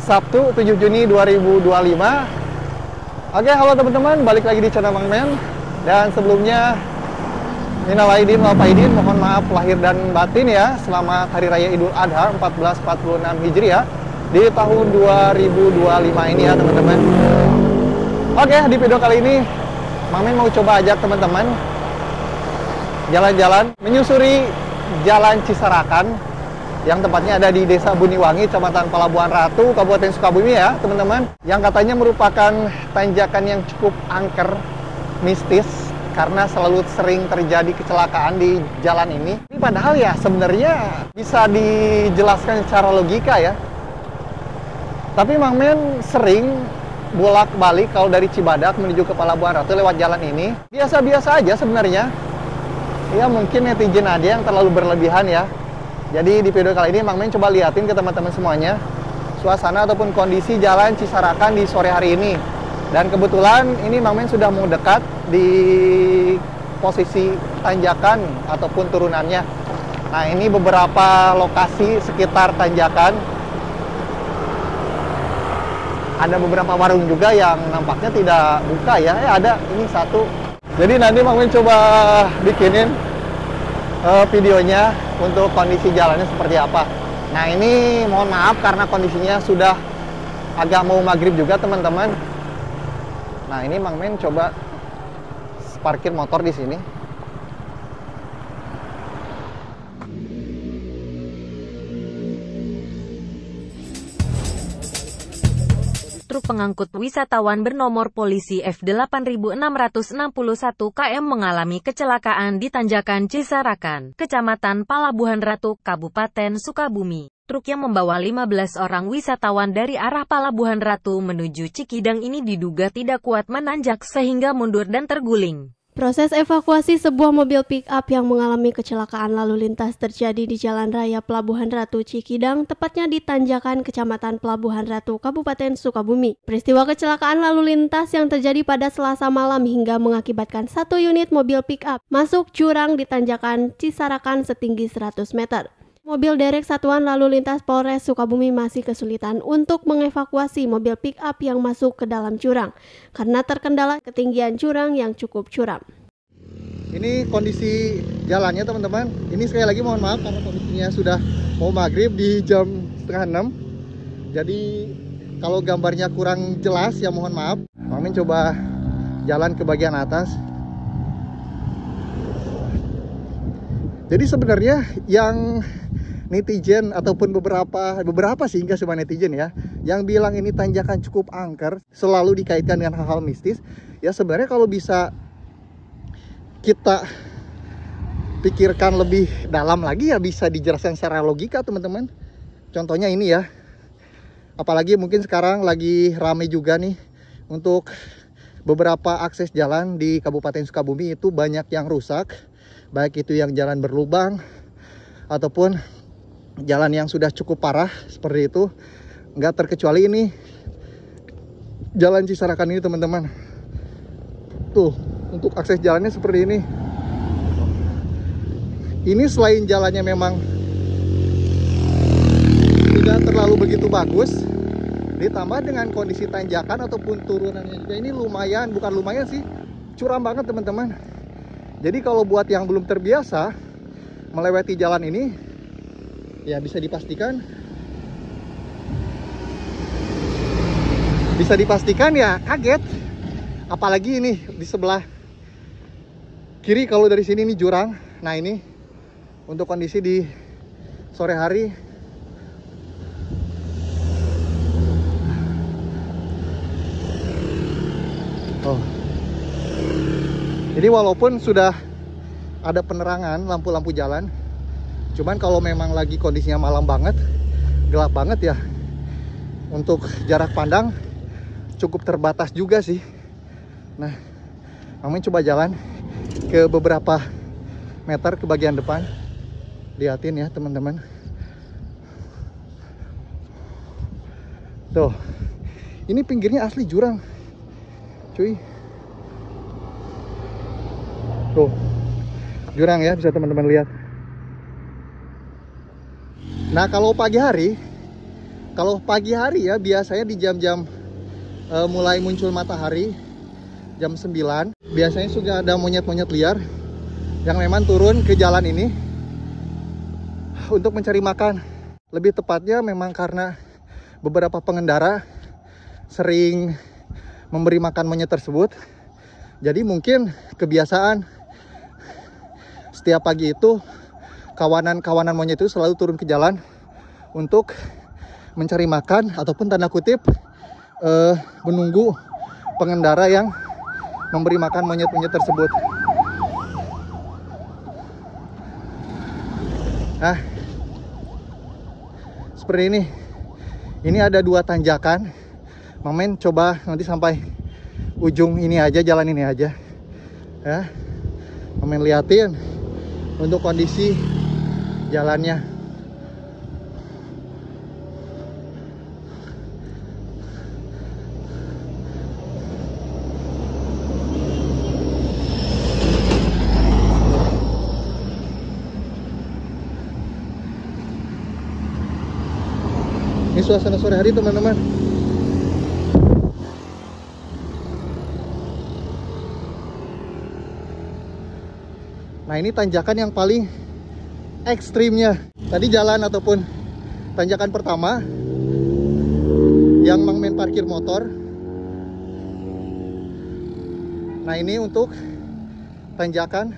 Sabtu 7 Juni 2025. Oke, halo teman-teman, balik lagi di channel Mang Men. Dan sebelumnya minal aidin wal faidin, mohon maaf lahir dan batin ya. Selamat Hari Raya Idul Adha 1446 Hijriah di tahun 2025 ini ya teman-teman. Oke, di video kali ini Mang Men mau coba ajak teman-teman jalan-jalan menyusuri Jalan Cisarakan yang tempatnya ada di Desa Buniwangi, Kecamatan Pelabuhan Ratu, Kabupaten Sukabumi ya teman-teman. Yang katanya merupakan tanjakan yang cukup angker, mistis, karena selalu sering terjadi kecelakaan di jalan ini. Ini padahal ya sebenarnya bisa dijelaskan secara logika ya. Tapi Mang Men sering bolak-balik kalau dari Cibadak menuju ke Pelabuhan Ratu lewat jalan ini. Biasa-biasa aja sebenarnya. Ya mungkin netizen ada yang terlalu berlebihan ya. Jadi di video kali ini Mang Men coba liatin ke teman-teman semuanya suasana ataupun kondisi Jalan Cisarakan di sore hari ini. Dan kebetulan ini Mang Men sudah mau dekat di posisi tanjakan ataupun turunannya. Nah ini beberapa lokasi sekitar tanjakan. Ada beberapa warung juga yang nampaknya tidak buka ya. Ada ini satu. Jadi nanti Mang Men coba bikinin videonya untuk kondisi jalannya seperti apa. Nah ini mohon maaf karena kondisinya sudah agak mau maghrib juga teman-teman. Nah ini Mang Men coba parkir motor di sini. Truk pengangkut wisatawan bernomor polisi F8661 km mengalami kecelakaan di Tanjakan Cisarakan, Kecamatan Palabuhan Ratu, Kabupaten Sukabumi. Truk yang membawa 15 orang wisatawan dari arah Palabuhan Ratu menuju Cikidang ini diduga tidak kuat menanjak sehingga mundur dan terguling. Proses evakuasi sebuah mobil pick-up yang mengalami kecelakaan lalu lintas terjadi di Jalan Raya Pelabuhan Ratu Cikidang, tepatnya di Tanjakan Kecamatan Pelabuhan Ratu, Kabupaten Sukabumi. Peristiwa kecelakaan lalu lintas yang terjadi pada Selasa malam hingga mengakibatkan satu unit mobil pick-up masuk jurang di Tanjakan Cisarakan setinggi 100 meter. Mobil derek Satuan Lalu Lintas Polres Sukabumi masih kesulitan untuk mengevakuasi mobil pick-up yang masuk ke dalam jurang karena terkendala ketinggian jurang yang cukup curam. Ini kondisi jalannya teman-teman. Ini sekali lagi mohon maaf karena kondisinya sudah mau maghrib di jam 5:30. Jadi kalau gambarnya kurang jelas ya mohon maaf. Mang Men coba jalan ke bagian atas. Jadi sebenarnya yang netizen ataupun beberapa sih hingga semua netizen ya yang bilang ini tanjakan cukup angker selalu dikaitkan dengan hal-hal mistis. Ya sebenarnya kalau bisa kita pikirkan lebih dalam lagi ya bisa dijelaskan secara logika teman-teman. Contohnya ini ya, apalagi mungkin sekarang lagi rame juga nih untuk beberapa akses jalan di Kabupaten Sukabumi itu banyak yang rusak, baik itu yang jalan berlubang ataupun jalan yang sudah cukup parah seperti itu. Nggak terkecuali ini Jalan Cisarakan ini teman-teman. Tuh untuk akses jalannya seperti ini. Ini selain jalannya memang tidak terlalu begitu bagus, ditambah dengan kondisi tanjakan ataupun turunannya juga ini lumayan, bukan lumayan sih, curam banget teman-teman. Jadi kalau buat yang belum terbiasa melewati jalan ini ya bisa dipastikan ya kaget. Apalagi ini di sebelah kiri kalau dari sini ini jurang. Nah ini untuk kondisi di sore hari. Oh. Jadi walaupun sudah ada penerangan lampu-lampu jalan, cuman kalau memang lagi kondisinya malam banget, gelap banget ya, untuk jarak pandang cukup terbatas juga sih. Nah, Mang Men coba jalan ke beberapa meter ke bagian depan. Lihatin ya teman-teman. Tuh, ini pinggirnya asli jurang, cuy. Tuh, jurang ya, bisa teman-teman lihat. Nah, kalau pagi hari Kalau pagi hari ya biasanya di jam-jam mulai muncul matahari jam 9 biasanya sudah ada monyet-monyet liar yang memang turun ke jalan ini untuk mencari makan. Lebih tepatnya memang karena beberapa pengendara sering memberi makan monyet tersebut. Jadi mungkin kebiasaan setiap pagi itu kawanan-kawanan monyet itu selalu turun ke jalan untuk mencari makan ataupun tanda kutip menunggu pengendara yang memberi makan monyet-monyet tersebut. Nah, seperti ini. Ini ada 2 tanjakan. Mamen coba nanti sampai ujung ini aja, jalan ini aja. Ya. Mamen liatin untuk kondisi jalannya. Ini suasana sore hari teman-teman. Nah ini tanjakan yang paling ekstrimnya. Tadi jalan ataupun tanjakan pertama yang Mang Men parkir motor. Nah ini untuk tanjakan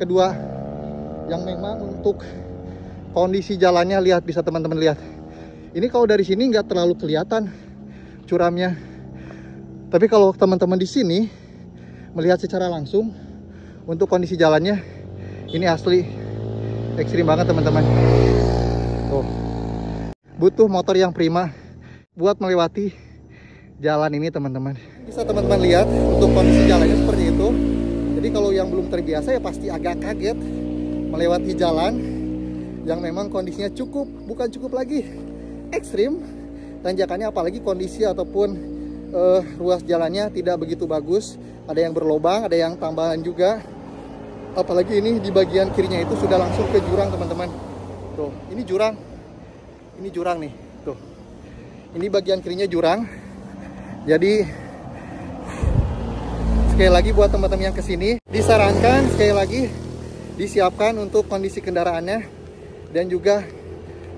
kedua yang memang untuk kondisi jalannya, lihat, bisa teman-teman lihat. Ini kalau dari sini nggak terlalu kelihatan curamnya. Tapi kalau teman-teman di sini melihat secara langsung untuk kondisi jalannya, ini asli ekstrim banget teman-teman. Tuh. Butuh motor yang prima buat melewati jalan ini teman-teman. Bisa teman-teman lihat untuk kondisi jalannya seperti itu. Jadi kalau yang belum terbiasa ya pasti agak kaget melewati jalan yang memang kondisinya bukan cukup lagi ekstrim tanjakannya, apalagi kondisi ataupun ruas jalannya tidak begitu bagus. Ada yang berlobang, ada yang tambahan juga. Apalagi ini di bagian kirinya itu sudah langsung ke jurang teman-teman. Tuh, ini jurang. Ini jurang nih. Tuh. Ini bagian kirinya jurang. Jadi sekali lagi buat teman-teman yang kesini, disarankan sekali lagi disiapkan untuk kondisi kendaraannya dan juga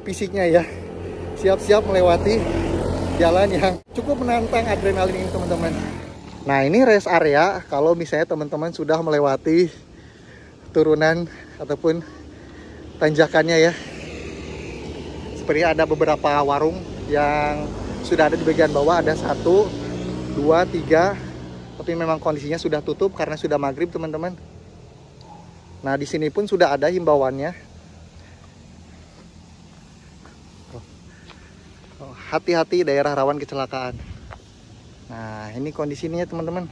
fisiknya ya. Siap-siap melewati jalan yang cukup menantang adrenalin ini teman-teman. Nah ini rest area kalau misalnya teman-teman sudah melewati turunan ataupun tanjakannya ya. Seperti ada beberapa warung yang sudah ada di bagian bawah, ada 1, 2, 3, tapi memang kondisinya sudah tutup karena sudah maghrib teman-teman. Nah di sini pun sudah ada himbauannya. Hati-hati daerah rawan kecelakaan. Nah ini kondisinya teman-teman.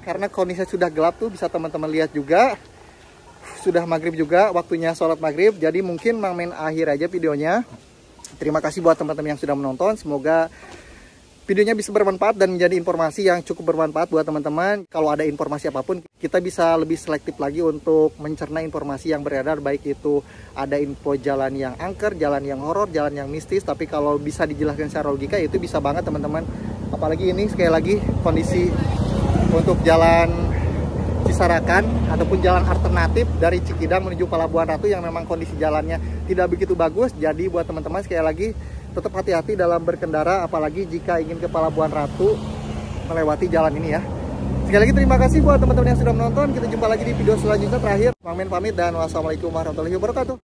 Karena kondisinya sudah gelap tuh, bisa teman-teman lihat juga. Sudah maghrib juga, waktunya sholat maghrib. Jadi mungkin Mang Men akhir aja videonya. Terima kasih buat teman-teman yang sudah menonton. Semoga videonya bisa bermanfaat dan menjadi informasi yang cukup bermanfaat buat teman-teman. Kalau ada informasi apapun, kita bisa lebih selektif lagi untuk mencerna informasi yang beredar. Baik itu ada info jalan yang angker, jalan yang horor, jalan yang mistis. Tapi kalau bisa dijelaskan secara logika, itu bisa banget teman-teman. Apalagi ini sekali lagi kondisi untuk jalan Cisarakan ataupun jalan alternatif dari Cikidang menuju Pelabuhan Ratu yang memang kondisi jalannya tidak begitu bagus. Jadi buat teman-teman sekali lagi tetap hati-hati dalam berkendara, apalagi jika ingin ke Pelabuhan Ratu melewati jalan ini ya. Sekali lagi terima kasih buat teman-teman yang sudah menonton. Kita jumpa lagi di video selanjutnya. Terakhir Mang Men pamit dan wassalamualaikum warahmatullahi wabarakatuh.